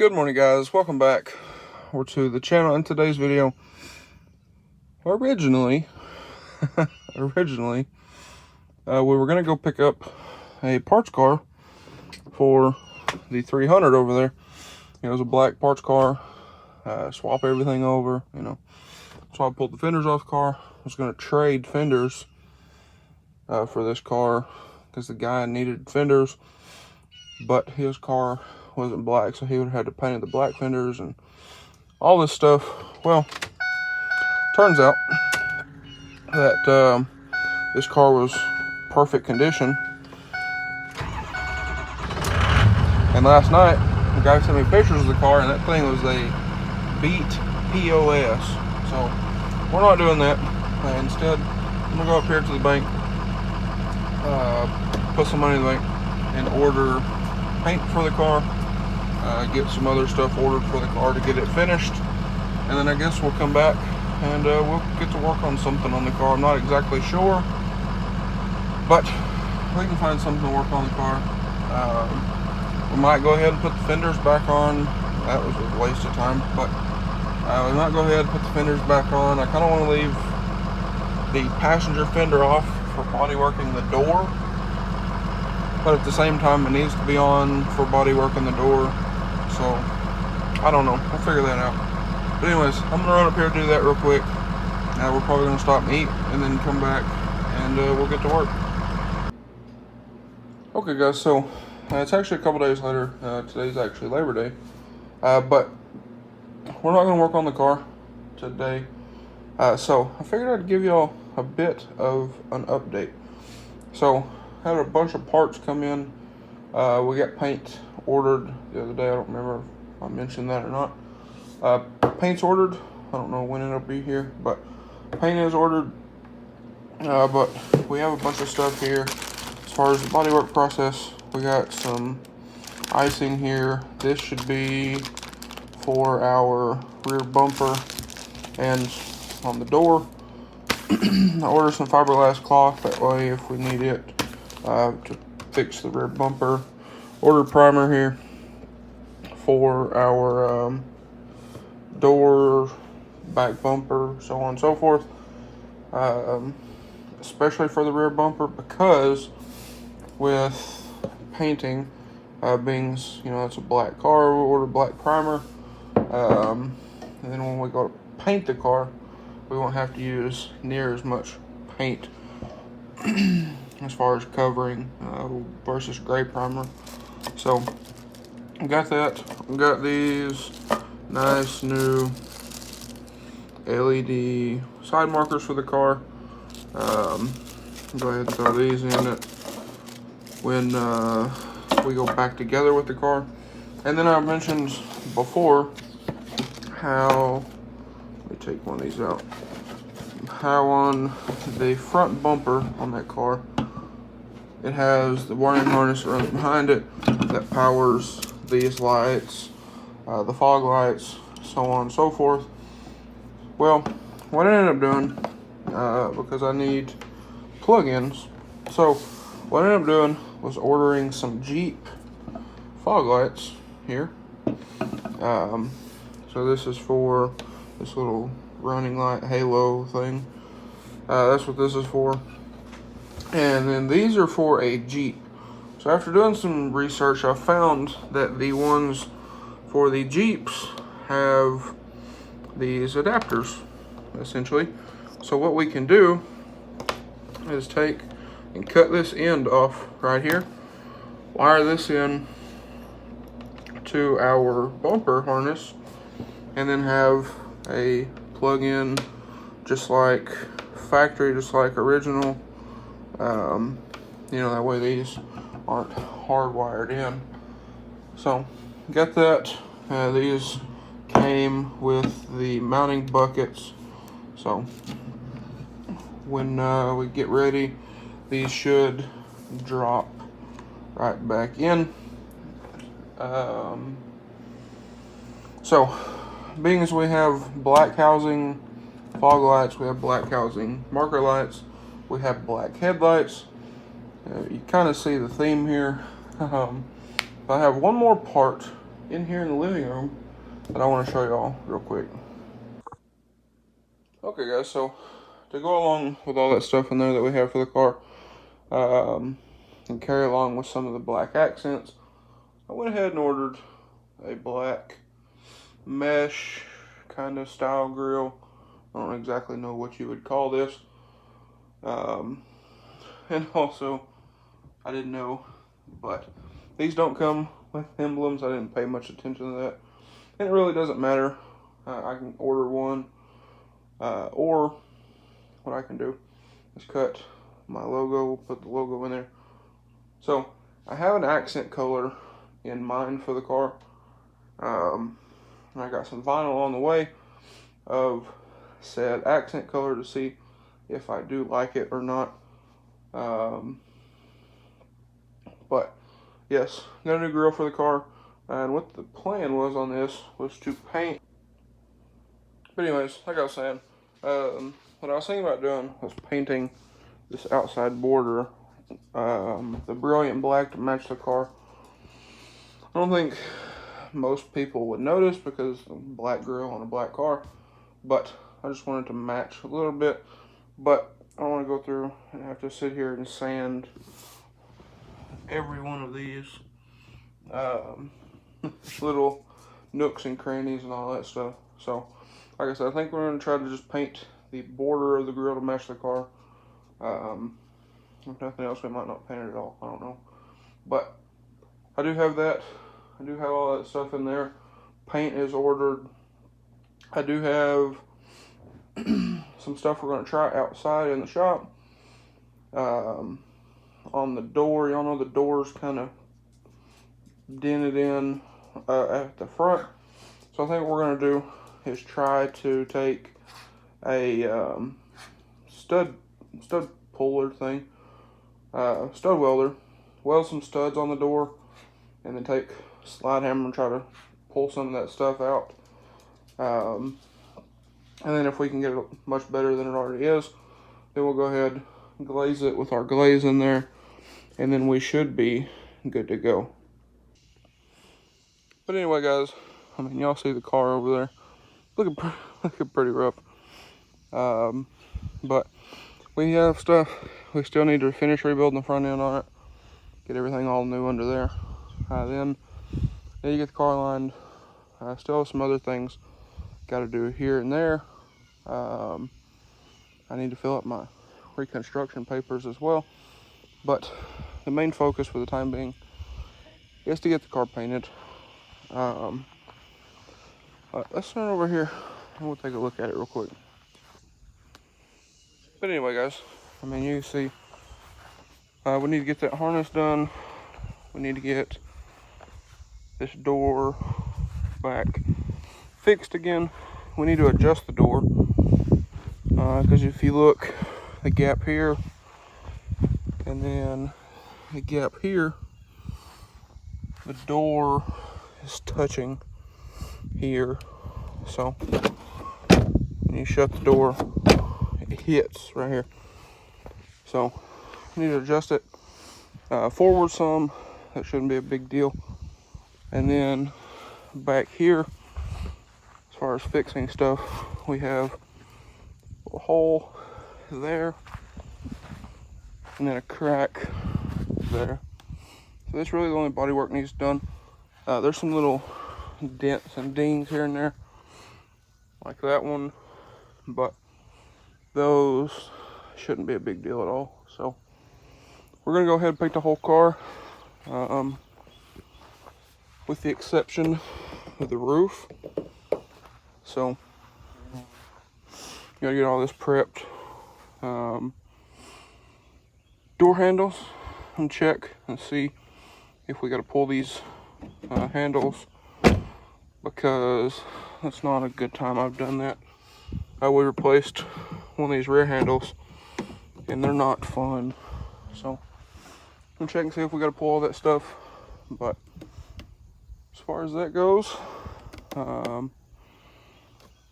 Good morning, guys. Welcome back to the channel. In today's video, originally we were going to go pick up a parts car for the 300 over there. It was a black parts car. Swap everything over, So I pulled the fenders off the car. I was going to trade fenders for this car because the guy needed fenders, but his car wasn't black, so he would have had to paint the black fenders and all this stuff. Well, turns out that this car was perfect condition, and last night the guy sent me pictures of the car, and that thing was a beat POS. So we're not doing that. Instead, I'm gonna go up here to the bank, put some money in the bank, and order paint for the car, get some other stuff ordered for the car to get it finished, and then I guess we'll come back and we'll get to work on something on the car. I'm not exactly sure, but we can find something to work on the car. We might go ahead and put the fenders back on. That was a waste of time, but we might go ahead and put the fenders back on. I kind of want to leave the passenger fender off for body working the door, but at the same time it needs to be on for body working the door. So I don't know, we'll figure that out. But anyways, I'm gonna run up here and do that real quick. We're probably gonna stop and eat and then come back and we'll get to work. Okay guys, so it's actually a couple days later. Today's actually Labor Day, but we're not gonna work on the car today. So I figured I'd give y'all a bit of an update. So had a bunch of parts come in. We got paint ordered the other day. I don't remember if I mentioned that or not. Paint's ordered. I don't know when it'll be here, but paint is ordered. But we have a bunch of stuff here. As far as the bodywork process, we got some icing here. This should be for our rear bumper and on the door. I ordered some fiberglass cloth, that way if we need it to fix the rear bumper. Ordered primer here for our door, back bumper, so on and so forth. Especially for the rear bumper, because with painting, being, it's a black car, we'll order black primer. And then when we go to paint the car, we won't have to use near as much paint as far as covering versus gray primer. So we got that. We got these nice new LED side markers for the car. Go ahead and throw these in it when we go back together with the car. And then I mentioned before how, let me take one of these out, how on the front bumper on that car, it has the wiring harness that runs behind it that powers these lights, the fog lights, so on and so forth. Well, what I ended up doing, because I need plug-ins, so what I ended up doing was ordering some Jeep fog lights here. So this is for this little running light halo thing. That's what this is for. And then these are for a Jeep. So after doing some research, I found that the ones for the Jeeps have these adapters, essentially. So what we can do is take and cut this end off right here, wire this in to our bumper harness, and then have a plug-in just like factory, just like original. That way these aren't hardwired in. So got that. These came with the mounting buckets, so when we get ready, these should drop right back in. So being as we have black housing fog lights, we have black housing marker lights, we have black headlights. You kind of see the theme here. I have one more part in here in the living room that I want to show y'all real quick. Okay guys, so to go along with all that stuff in there that we have for the car, and carry along with some of the black accents, I went ahead and ordered a black mesh kind of style grill. I don't exactly know what you would call this. And also, I didn't know, but these don't come with emblems. I didn't pay much attention to that. And it really doesn't matter. I can order one, or what I can do is cut my logo, put the logo in there. So, I have an accent color in mind for the car. I got some vinyl on the way of said accent color to see if I do like it or not. But yes, got a new grill for the car, and what the plan was on this was to paint. But anyways, like I was saying, what I was thinking about doing was painting this outside border, the brilliant black to match the car. I don't think most people would notice because the black grill on a black car, but I just wanted to match a little bit. But I don't want to go through and have to sit here and sand every one of these little nooks and crannies and all that stuff. So, like I said, I think we're going to try to just paint the border of the grill to match the car. If nothing else, we might not paint it at all. I don't know. But I do have that. I do have all that stuff in there. Paint is ordered. I do have some stuff we're going to try outside in the shop. On the door, y'all know the door's kind of dented in at the front. So I think what we're going to do is try to take a stud puller thing, stud welder, weld some studs on the door, and then take a slide hammer and try to pull some of that stuff out. And then if we can get it much better than it already is, then we'll go ahead and glaze it with our glaze in there, and then we should be good to go. But anyway, guys, I mean, y'all see the car over there. Looking pretty rough. But we have stuff. We still need to finish rebuilding the front end on it. Get everything all new under there. Then you get the car lined. Still have some other things got to do here and there. I need to fill up my reconstruction papers as well. But the main focus for the time being is to get the car painted. Let's turn over here and we'll take a look at it real quick. But anyway, guys, I mean, you see, we need to get that harness done. We need to get this door back fixed again. We need to adjust the door, because if you look, the gap here and then the gap here, the door is touching here. So when you shut the door, it hits right here. So you need to adjust it forward some. That shouldn't be a big deal. And then back here, as far as fixing stuff, we have a hole there and then a crack there. So that's really the only body work needs done. There's some little dents and dings here and there, like that one, but those shouldn't be a big deal at all. So we're gonna go ahead and paint the whole car, with the exception of the roof. So you gotta get all this prepped. Door handles, and check and see if we gotta pull these handles, because that's not a good time. I've done that. We replaced one of these rear handles and they're not fun. So I'm checking to see if we gotta pull all that stuff. But as far as that goes,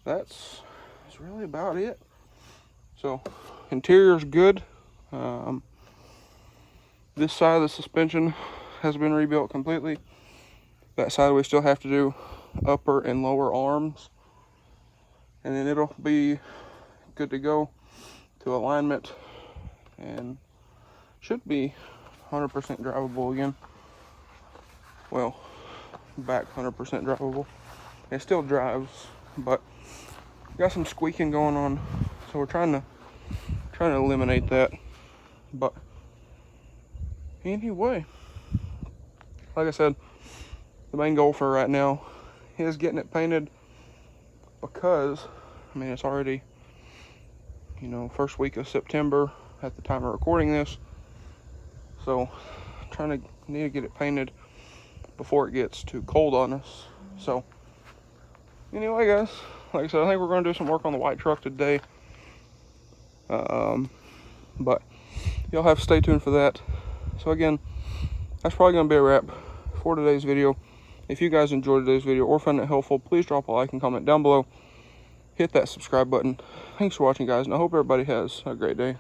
that's really about it. So interior's good. This side of the suspension has been rebuilt completely. That side we still have to do upper and lower arms, and then it'll be good to go to alignment and should be 100% drivable again. Well, back 100% drivable. It still drives, but got some squeaking going on, so we're trying to eliminate that. But anyway, like I said, the main goal for right now is getting it painted, because I mean it's already, you know, first week of September at the time of recording this, so need to get it painted before it gets too cold on us. So anyway, guys, like I said, I think we're going to do some work on the white truck today, but you'll have to stay tuned for that. So again, that's probably going to be a wrap for today's video. If you guys enjoyed today's video or found it helpful, please drop a like and comment down below. Hit that subscribe button. Thanks for watching, guys, and I hope everybody has a great day.